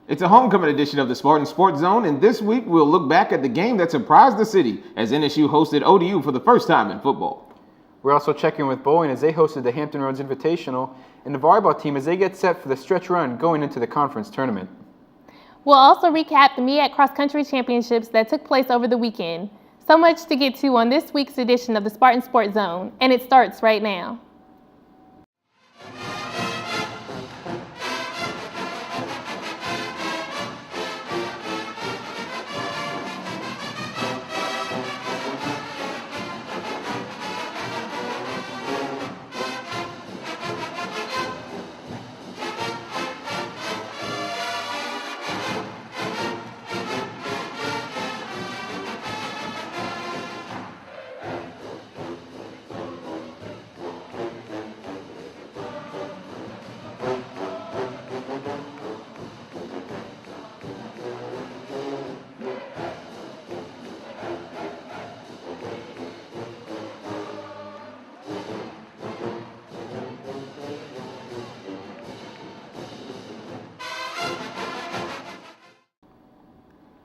It's a homecoming edition of the Spartan Sports Zone, and this week we'll look back at the game that surprised the city as NSU hosted ODU for the first time in football. We're also checking with Boeing as they hosted the Hampton Roads Invitational, and the volleyball team as they get set for the stretch run going into the conference tournament. We'll also recap the MEAC Cross Country Championships that took place over the weekend. So much to get to on this week's edition of the Spartan Sports Zone, and it starts right now.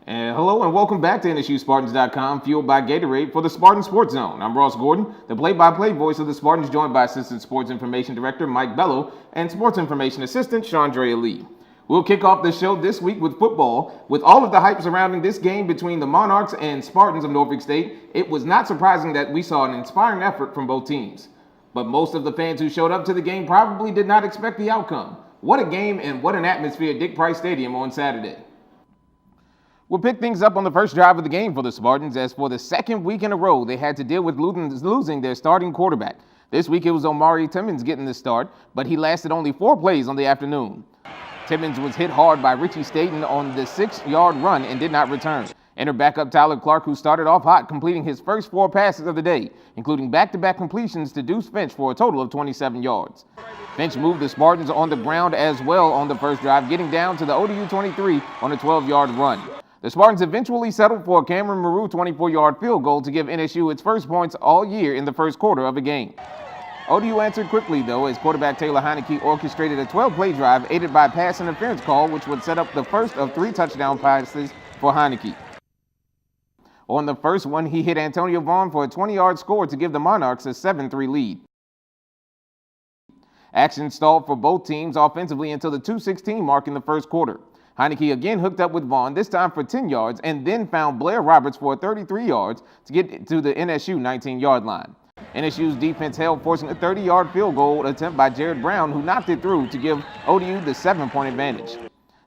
Hello and welcome back to NSUSpartans.com, fueled by Gatorade for the Spartan Sports Zone. I'm Ross Gordon, the play-by-play voice of the Spartans, joined by Assistant Sports Information Director Mike Bello and Sports Information Assistant Chandrea Lee. We'll kick off the show this week with football. With all of the hype surrounding this game between the Monarchs and Spartans of Norfolk State, it was not surprising that we saw an inspiring effort from both teams. But most of the fans who showed up to the game probably did not expect the outcome. What a game and what an atmosphere at Dick Price Stadium on Saturday. We'll pick things up on the first drive of the game for the Spartans, as for the second week in a row, they had to deal with losing their starting quarterback. This week it was Omari Timmons getting the start, but he lasted only 4 plays on the afternoon. Timmons was hit hard by Richie Staten on the 6-yard run and did not return. Enter backup Tyler Clark, who started off hot, completing his first 4 passes of the day, including back-to-back completions to Deuce Finch for a total of 27 yards. Finch moved the Spartans on the ground as well on the first drive, getting down to the ODU 23 on a 12-yard run. The Spartans eventually settled for a Cameron Maru 24-yard field goal to give NSU its first points all year in the first quarter of a game. ODU answered quickly, though, as quarterback Taylor Heineke orchestrated a 12-play drive aided by a pass interference call, which would set up the first of 3 touchdown passes for Heineke. On the first one, he hit Antonio Vaughn for a 20-yard score to give the Monarchs a 7-3 lead. Action stalled for both teams offensively until the 2:16 mark in the first quarter. Heineke again hooked up with Vaughn, this time for 10 yards, and then found Blair Roberts for 33 yards to get to the NSU 19-yard line. NSU's defense held, forcing a 30-yard field goal attempt by Jared Brown, who knocked it through to give ODU the 7-point advantage.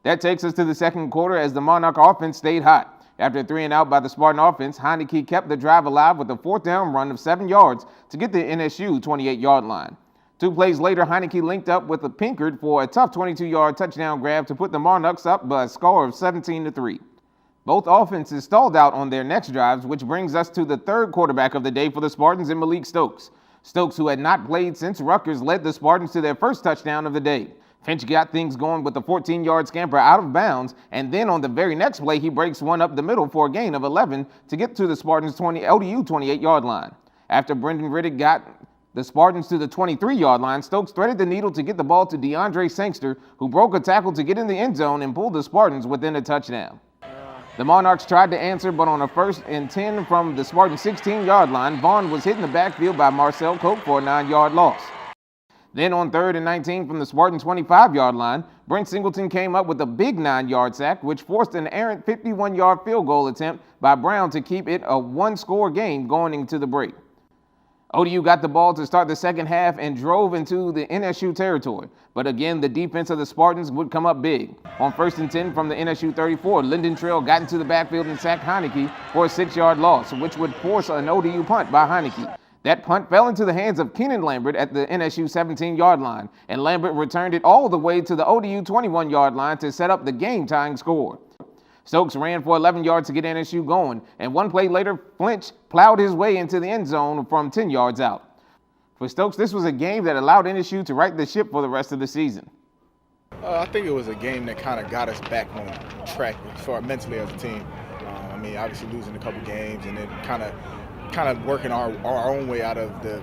That takes us to the second quarter as the Monarch offense stayed hot. After a 3-and-out by the Spartan offense, Heineke kept the drive alive with a 4th down run of 7 yards to get the NSU 28-yard line. 2 plays later, Heineke linked up with a Pinkard for a tough 22-yard touchdown grab to put the Monarchs up by a score of 17-3. Both offenses stalled out on their next drives, which brings us to the third quarterback of the day for the Spartans in Malik Stokes. Stokes, who had not played since Rutgers, led the Spartans to their first touchdown of the day. Finch got things going with a 14-yard scamper out of bounds, and then on the very next play, he breaks one up the middle for a gain of 11 to get to the Spartans' ODU 28-yard line. After Brendan Riddick got the Spartans to the 23-yard line, Stokes threaded the needle to get the ball to DeAndre Sangster, who broke a tackle to get in the end zone and pulled the Spartans within a touchdown. The Monarchs tried to answer, but on a 1st and 10 from the Spartan 16-yard line, Vaughn was hit in the backfield by Marcel Coke for a 9-yard loss. Then on 3rd and 19 from the Spartan 25-yard line, Brent Singleton came up with a big 9-yard sack, which forced an errant 51-yard field goal attempt by Brown to keep it a 1-score game going into the break. ODU got the ball to start the second half and drove into the NSU territory. But again, the defense of the Spartans would come up big. On 1st and 10 from the NSU 34, Lyndon Trail got into the backfield and sacked Heineke for a 6-yard loss, which would force an ODU punt by Heineke. That punt fell into the hands of Keenan Lambert at the NSU 17-yard line, and Lambert returned it all the way to the ODU 21-yard line to set up the game-tying score. Stokes ran for 11 yards to get NSU going, and 1 play later, Finch plowed his way into the end zone from 10 yards out. For Stokes, this was a game that allowed NSU to right the ship for the rest of the season. I think it was a game that kind of got us back on track as far mentally as a team. Obviously losing a couple games and then kind of kind of working our own way out of the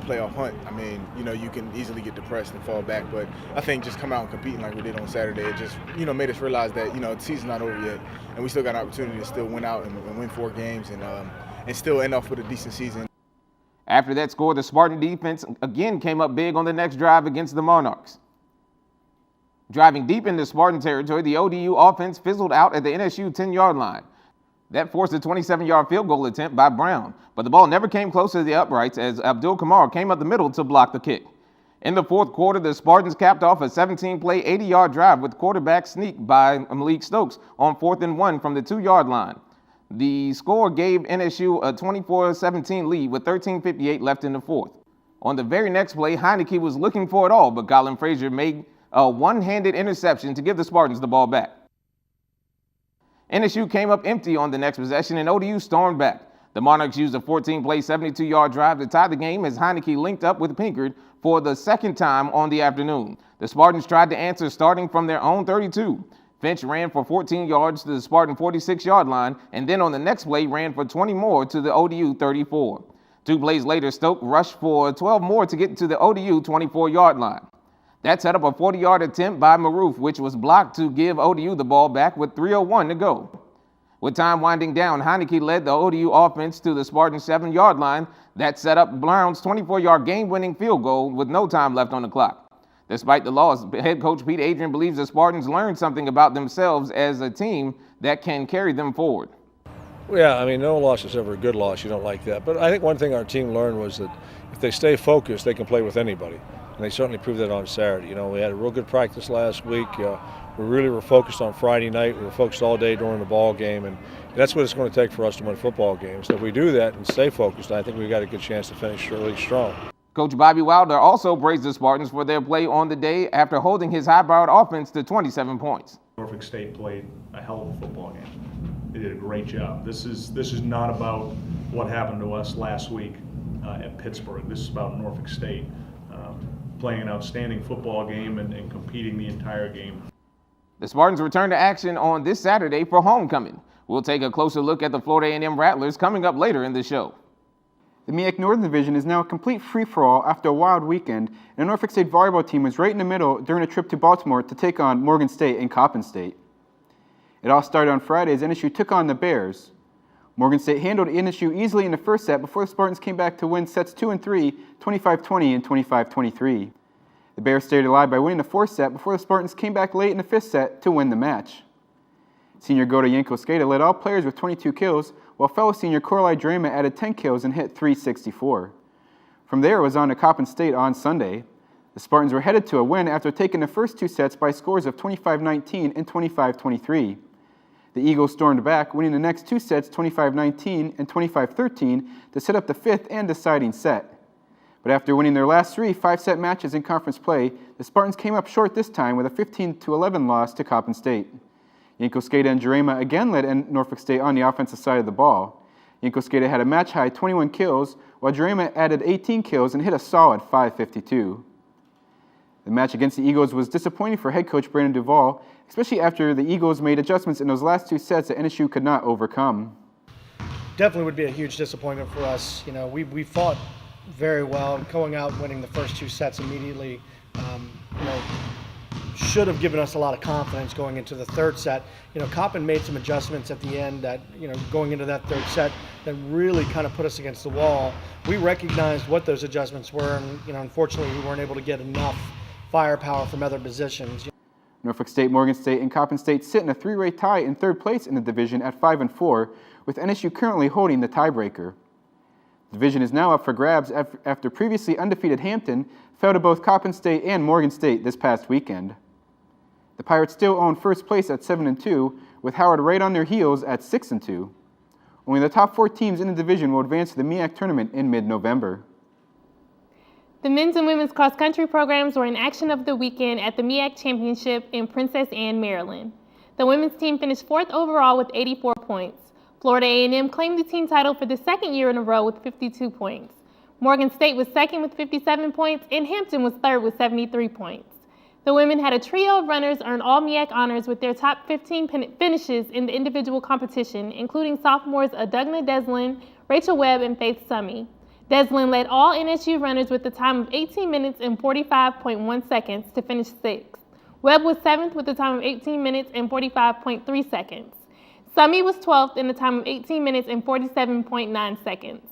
playoff hunt. I mean, you can easily get depressed and fall back, but I think just come out and competing like we did on Saturday, it just made us realize that the season's not over yet, and we still got an opportunity to still win out and win 4 games and still end off with a decent season. After that score, the Spartan defense again came up big on the next drive against the Monarchs. Driving deep into Spartan territory, the ODU offense fizzled out at the NSU 10-yard line. That forced a 27-yard field goal attempt by Brown, but the ball never came close to the uprights as Abdul Kamar came up the middle to block the kick. In the fourth quarter, the Spartans capped off a 17-play, 80-yard drive with quarterback sneak by Malik Stokes on 4th and 1 from the 2-yard line. The score gave NSU a 24-17 lead with 13:58 left in the fourth. On the very next play, Heineke was looking for it all, but Colin Frazier made a one-handed interception to give the Spartans the ball back. NSU came up empty on the next possession, and ODU stormed back. The Monarchs used a 14-play, 72-yard drive to tie the game as Heineke linked up with Pinkard for the second time on the afternoon. The Spartans tried to answer starting from their own 32. Finch ran for 14 yards to the Spartan 46-yard line, and then on the next play ran for 20 more to the ODU 34. 2 plays later, Stoke rushed for 12 more to get to the ODU 24-yard line. That set up a 40-yard attempt by Maroof, which was blocked to give ODU the ball back with 3:01 to go. With time winding down, Heineke led the ODU offense to the Spartan 7-yard line. That set up Brown's 24-yard game-winning field goal with no time left on the clock. Despite the loss, head coach Pete Adrian believes the Spartans learned something about themselves as a team that can carry them forward. Yeah, I mean, no loss is ever a good loss. You don't like that. But I think one thing our team learned was that if they stay focused, they can play with anybody. And they certainly proved that on Saturday. We had a real good practice last week. We really were focused on Friday night. We were focused all day during the ball game. And that's what it's going to take for us to win football games. So if we do that and stay focused, I think we've got a good chance to finish really strong. Coach Bobby Wilder also praised the Spartans for their play on the day after holding his high-powered offense to 27 points. Norfolk State played a hell of a football game. They did a great job. This is not about what happened to us last week at Pittsburgh. This is about Norfolk State playing an outstanding football game and competing the entire game. The Spartans return to action on this Saturday for homecoming. We'll take a closer look at the Florida A&M Rattlers coming up later in the show. The MEAC Northern Division is now a complete free-for-all after a wild weekend, and the Norfolk State volleyball team was right in the middle during a trip to Baltimore to take on Morgan State and Coppin State. It all started on Friday as NSU took on the Bears. Morgan State handled NSU easily in the first set before the Spartans came back to win sets 2 and 3, 25-20 and 25-23. The Bears stayed alive by winning the fourth set before the Spartans came back late in the fifth set to win the match. Senior Gota Yanko-Skata led all players with 22 kills, while fellow senior Corlai Drama added 10 kills and hit .364. From there, it was on to Coppin State on Sunday. The Spartans were headed to a win after taking the first 2 sets by scores of 25-19 and 25-23. The Eagles stormed back, winning the next 2 sets 25-19 and 25-13 to set up the fifth and deciding set. But after winning their last 3 5-set matches in conference play, the Spartans came up short this time with a 15-11 loss to Coppin State. Yanko-Skata and Jurema again led Norfolk State on the offensive side of the ball. Yanko-Skata had a match-high 21 kills, while Jurema added 18 kills and hit a solid .552. The match against the Eagles was disappointing for head coach Brandon Duvall, especially after the Eagles made adjustments in those last 2 sets that NSU could not overcome. Definitely would be a huge disappointment for us. We fought very well, and going out and winning the first 2 sets immediately, should have given us a lot of confidence going into the third set. Coppin made some adjustments at the end that, going into that third set that really kind of put us against the wall. We recognized what those adjustments were, and, unfortunately we weren't able to get enough firepower from other positions. Norfolk State, Morgan State, and Coppin State sit in a 3-way tie in third place in the division at 5-4, with NSU currently holding the tiebreaker. The division is now up for grabs after previously undefeated Hampton fell to both Coppin State and Morgan State this past weekend. The Pirates still own first place at 7-2, with Howard right on their heels at 6-2. Only the top 4 teams in the division will advance to the MEAC tournament in mid-November. The men's and women's cross-country programs were in action over the weekend at the MEAC Championship in Princess Anne, Maryland. The women's team finished 4th overall with 84 points. Florida A&M claimed the team title for the 2nd year in a row with 52 points. Morgan State was 2nd with 57 points, and Hampton was 3rd with 73 points. The women had a trio of runners earn all MEAC honors with their top 15 finishes in the individual competition, including sophomores Adugna Deslin, Rachel Webb and Faith Summy. Deslin led all NSU runners with a time of 18 minutes and 45.1 seconds to finish 6th. Webb was 7th with a time of 18 minutes and 45.3 seconds. Summy was 12th in a time of 18 minutes and 47.9 seconds.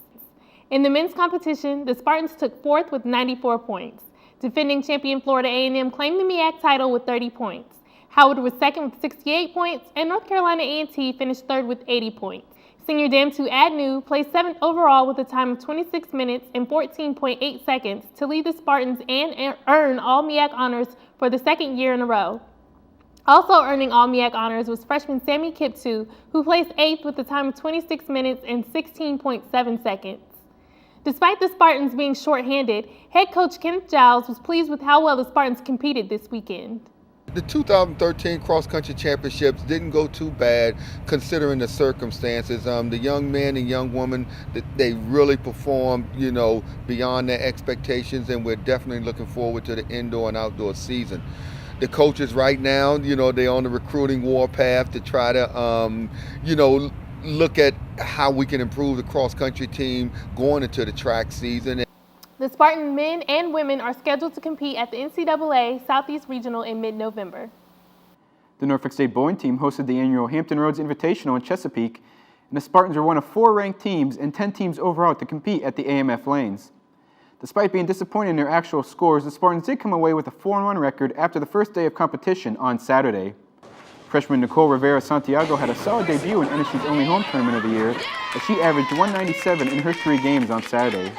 In the men's competition, the Spartans took 4th with 94 points. Defending champion Florida A&M claimed the MEAC title with 30 points. Howard was 2nd with 68 points, and North Carolina A&T finished 3rd with 80 points. Senior Damtu Adnu placed 7th overall with a time of 26 minutes and 14.8 seconds to lead the Spartans and earn all MEAC honors for the 2nd year in a row. Also earning all MEAC honors was freshman Sammy Kiptu, who placed 8th with a time of 26 minutes and 16.7 seconds. Despite the Spartans being shorthanded, head coach Kenneth Giles was pleased with how well the Spartans competed this weekend. The 2013 cross-country championships didn't go too bad considering the circumstances. The young men and young women, they really performed, beyond their expectations, and we're definitely looking forward to the indoor and outdoor season. The coaches right now, they're on the recruiting warpath to try to, look at how we can improve the cross-country team going into the track season. The Spartan men and women are scheduled to compete at the NCAA Southeast Regional in mid-November. The Norfolk State bowling team hosted the annual Hampton Roads Invitational in Chesapeake, and the Spartans were one of 4 ranked teams and 10 teams overall to compete at the AMF lanes. Despite being disappointed in their actual scores, the Spartans did come away with a 4-1 record after the first day of competition on Saturday. Freshman Nicole Rivera Santiago had a solid debut in NSU's only home tournament of the year, as she averaged 197 in her 3 games on Saturday.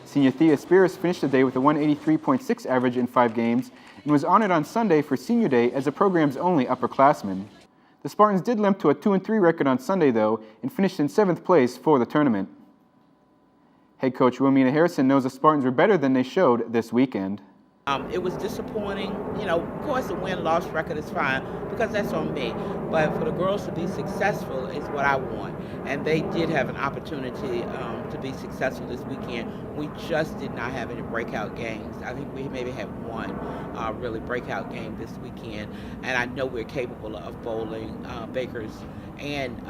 Senior Thea Spears finished the day with a 183.6 average in 5 games and was honored on Sunday for Senior Day as the program's only upperclassman. The Spartans did limp to a 2-3 record on Sunday, though, and finished in 7th place for the tournament. Head coach Wilmina Harrison knows the Spartans were better than they showed this weekend. It was disappointing. Of course, the win-loss record is fine because that's on me. But for the girls to be successful is what I want. And they did have an opportunity to be successful this weekend. We just did not have any breakout games. I think we maybe had one really breakout game this weekend. And I know we're capable of bowling Bakers and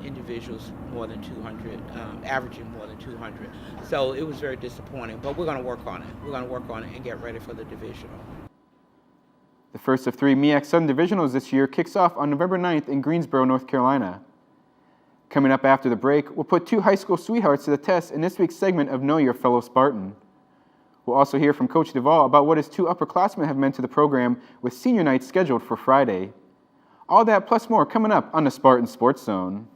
individuals more than 200, averaging more than 200. So it was very disappointing, but we're going to work on it. We're going to work on it and get ready for the divisional. The first of 3 MEAC Southern Divisionals this year kicks off on November 9th in Greensboro, North Carolina. Coming up after the break, we'll put 2 high school sweethearts to the test in this week's segment of Know Your Fellow Spartan. We'll also hear from Coach Duvall about what his 2 upperclassmen have meant to the program with senior night scheduled for Friday. All that plus more coming up on the Spartan Sports Zone.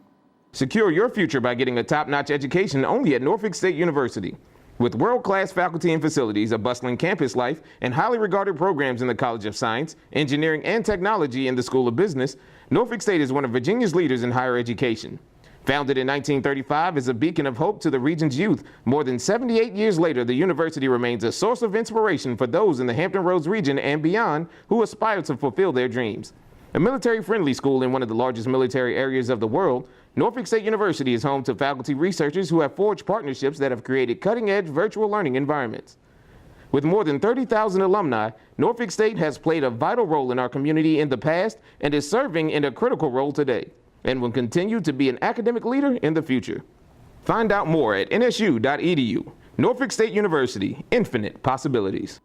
Secure your future by getting a top-notch education only at Norfolk State University. With world-class faculty and facilities, a bustling campus life, and highly regarded programs in the College of Science, Engineering, and Technology in the School of Business, Norfolk State is one of Virginia's leaders in higher education. Founded in 1935 as a beacon of hope to the region's youth, more than 78 years later, the university remains a source of inspiration for those in the Hampton Roads region and beyond who aspire to fulfill their dreams. A military-friendly school in one of the largest military areas of the world, Norfolk State University is home to faculty researchers who have forged partnerships that have created cutting-edge virtual learning environments. With more than 30,000 alumni, Norfolk State has played a vital role in our community in the past and is serving in a critical role today, and will continue to be an academic leader in the future. Find out more at nsu.edu. Norfolk State University, infinite possibilities.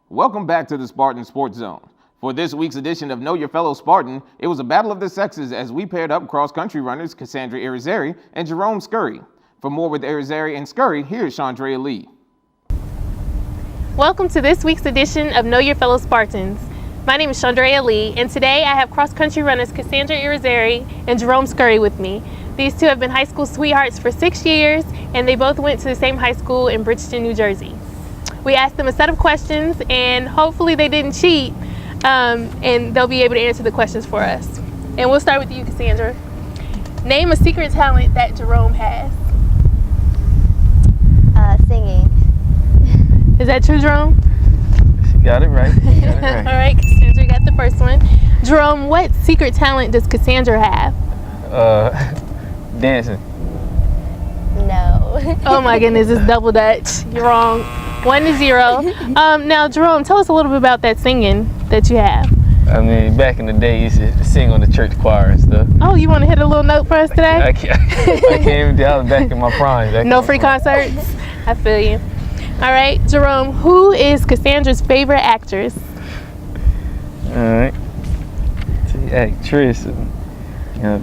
Welcome back to the Spartan Sports Zone. For this week's edition of Know Your Fellow Spartan, it was a battle of the sexes as we paired up cross-country runners Cassandra Irizarry and Jerome Scurry. For more with Irizarry and Scurry, here's Chandrea Lee. Welcome to this week's edition of Know Your Fellow Spartans. My name is Chandrea Lee, and today I have cross-country runners Cassandra Irizarry and Jerome Scurry with me. These two have been high school sweethearts for 6 years, and they both went to the same high school in Bridgeton, New Jersey. We asked them a set of questions, and hopefully they didn't cheat, and they'll be able to answer the questions for us. And we'll start with you, Cassandra. Name a secret talent that Jerome has. Singing. Is that true, Jerome? Got it right. All right, Cassandra got the first one. Jerome, what secret talent does Cassandra have? Dancing. No. Oh my goodness, it's double Dutch. You're wrong. 1-0. Now, Jerome, tell us a little bit about that singing that you have. I mean, back in the day, you used to sing on the church choir and stuff. Oh, you want to hit a little note for us today? I can't even tell. I was back in my prime. No free concerts? I feel you. All right, Jerome, who is Cassandra's favorite actress? All right. See, actress,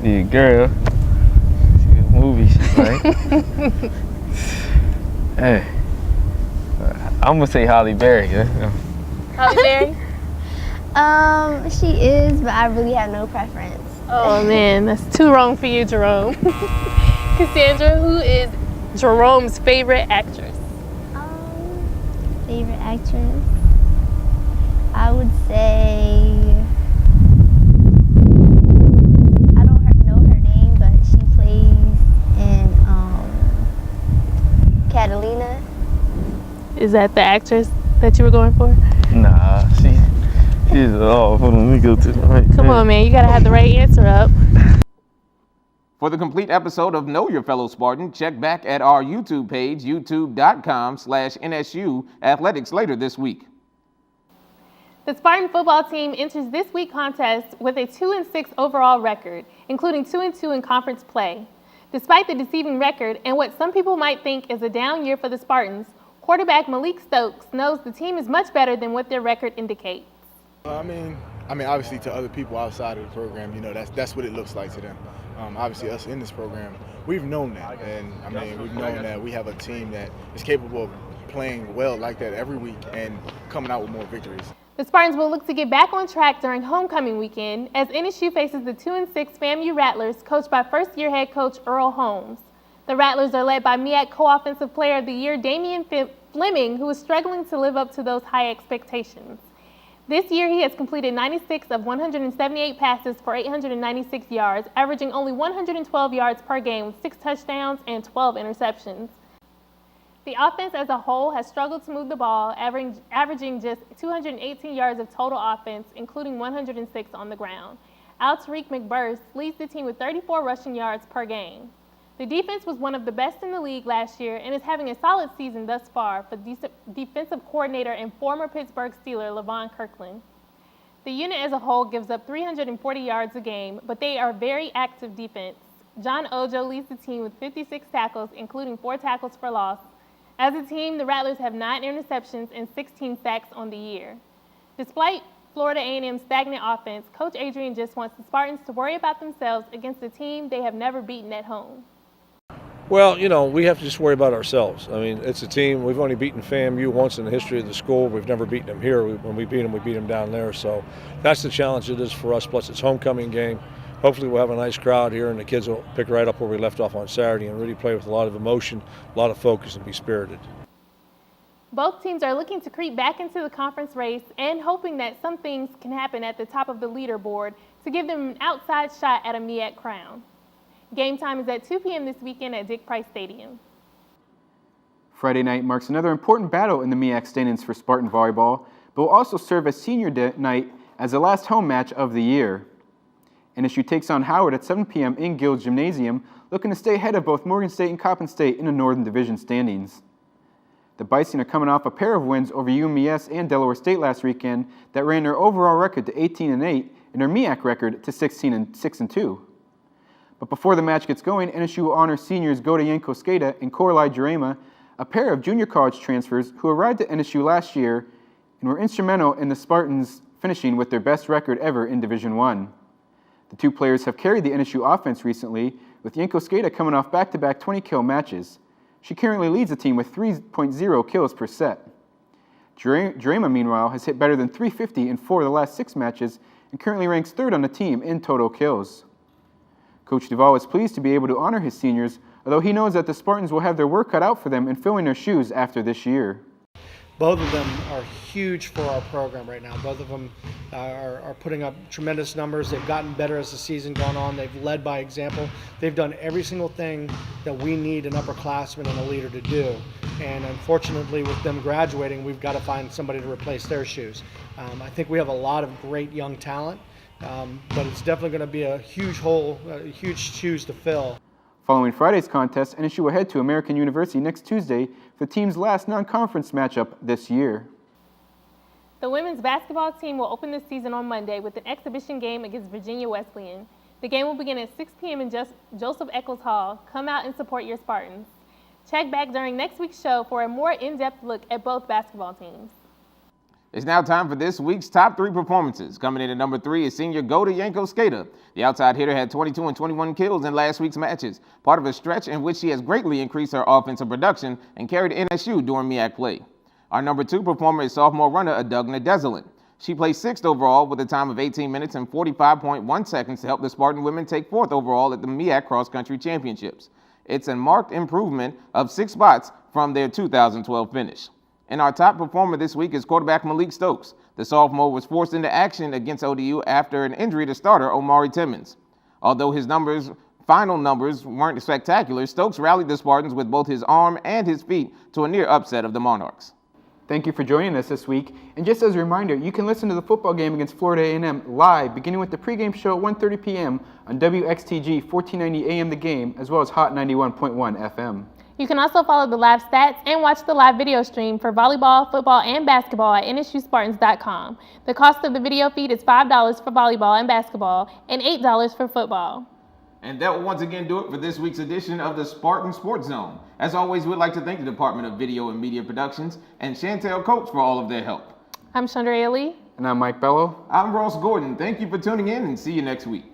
be a girl. See a movie she like. Hey, I'm gonna say Halle Berry. Halle Berry? She is, but I really have no preference. Oh man, that's too wrong for you, Jerome. Cassandra, who is Jerome's favorite actress? Favorite actress? I would say, I don't know her name, but she plays in Catalina. Is that the actress that you were going for? Nah, she's hold on, let me go to the right. Come on, man, you gotta have the right answer up. For the complete episode of Know Your Fellow Spartan, check back at our YouTube page, youtube.com/NSU Athletics later this week. The Spartan football team enters this week's contest with a 2-6 overall record, including 2-2 in conference play. Despite the deceiving record and what some people might think is a down year for the Spartans, quarterback Malik Stokes knows the team is much better than what their record indicates. I mean, obviously to other people outside of the program, that's what it looks like to them. Obviously, us in this program, we've known that, and we've known that we have a team that is capable of playing well like that every week and coming out with more victories. The Spartans will look to get back on track during homecoming weekend as NSU faces the 2-6 FAMU Rattlers, coached by first-year head coach Earl Holmes. The Rattlers are led by MEAC Co-Offensive Player of the Year Damian Fleming, who is struggling to live up to those high expectations. This year, he has completed 96 of 178 passes for 896 yards, averaging only 112 yards per game with 6 touchdowns and 12 interceptions. The offense as a whole has struggled to move the ball, averaging just 218 yards of total offense, including 106 on the ground. Tariq McBurst leads the team with 34 rushing yards per game. The defense was one of the best in the league last year and is having a solid season thus far for defensive coordinator and former Pittsburgh Steeler Levon Kirkland. The unit as a whole gives up 340 yards a game, but they are very active defense. John Ojo leads the team with 56 tackles, including 4 tackles for loss. As a team, the Rattlers have 9 interceptions and 16 sacks on the year. Despite Florida A&M's stagnant offense, Coach Adrian just wants the Spartans to worry about themselves against a team they have never beaten at home. Well, we have to just worry about ourselves. It's a team. We've only beaten FAMU once in the history of the school. We've never beaten them here. When we beat them down there. So that's the challenge it is for us. Plus, it's homecoming game. Hopefully, we'll have a nice crowd here, and the kids will pick right up where we left off on Saturday and really play with a lot of emotion, a lot of focus, and be spirited. Both teams are looking to creep back into the conference race and hoping that some things can happen at the top of the leaderboard to give them an outside shot at a MEAC crown. Game time is at 2 p.m. this weekend at Dick Price Stadium. Friday night marks another important battle in the MEAC standings for Spartan volleyball, but will also serve as senior night as the last home match of the year. NSU takes on Howard at 7 p.m. in Guild Gymnasium, looking to stay ahead of both Morgan State and Coppin State in the Northern Division standings. The Bison are coming off a pair of wins over UMES and Delaware State last weekend that ran their overall record to 18-8 and their MEAC record to 16-6-2. But before the match gets going, NSU will honor seniors Goda Yankoskeda and Coralie Jurema, a pair of junior college transfers who arrived at NSU last year and were instrumental in the Spartans finishing with their best record ever in Division I. The two players have carried the NSU offense recently, with Yankoskeda coming off back-to-back 20-kill matches. She currently leads the team with 3.0 kills per set. Jurema, meanwhile, has hit better than 350 in 4 of the last 6 matches and currently ranks 3rd on the team in total kills. Coach Duvall is pleased to be able to honor his seniors, although he knows that the Spartans will have their work cut out for them in filling their shoes after this year. Both of them are huge for our program right now. Both of them are putting up tremendous numbers. They've gotten better as the season gone on. They've led by example. They've done every single thing that we need an upperclassman and a leader to do. And unfortunately, with them graduating, we've got to find somebody to replace their shoes. I think we have a lot of great young talent, but it's definitely going to be a huge hole, huge shoes to fill. Following Friday's contest, NSU will head to American University next Tuesday for the team's last non-conference matchup this year. The women's basketball team will open the season on Monday with an exhibition game against Virginia Wesleyan. The game will begin at 6 p.m. in Joseph Eccles Hall. Come out and support your Spartans. Check back during next week's show for a more in-depth look at both basketball teams. It's now time for this week's top 3 performances. Coming in at number 3 is senior Goda Yanko Skater. The outside hitter had 22 and 21 kills in last week's matches, part of a stretch in which she has greatly increased her offensive production and carried NSU during MEAC play. Our number 2 performer is sophomore runner Adugna Desolin. She placed 6th overall with a time of 18 minutes and 45.1 seconds to help the Spartan women take 4th overall at the MEAC Cross Country Championships. It's a marked improvement of 6 spots from their 2012 finish. And our top performer this week is quarterback Malik Stokes. The sophomore was forced into action against ODU after an injury to starter Omari Timmons. Although his final numbers weren't spectacular, Stokes rallied the Spartans with both his arm and his feet to a near upset of the Monarchs. Thank you for joining us this week. And just as a reminder, you can listen to the football game against Florida A&M live, beginning with the pregame show at 1:30 p.m. on WXTG 1490 AM The Game, as well as Hot 91.1 FM. You can also follow the live stats and watch the live video stream for volleyball, football, and basketball at NSUSpartans.com. The cost of the video feed is $5 for volleyball and basketball and $8 for football. And that will once again do it for this week's edition of the Spartan Sports Zone. As always, we'd like to thank the Department of Video and Media Productions and Chantel Coates for all of their help. I'm Chandrea Lee. And I'm Mike Bello. I'm Ross Gordon. Thank you for tuning in and see you next week.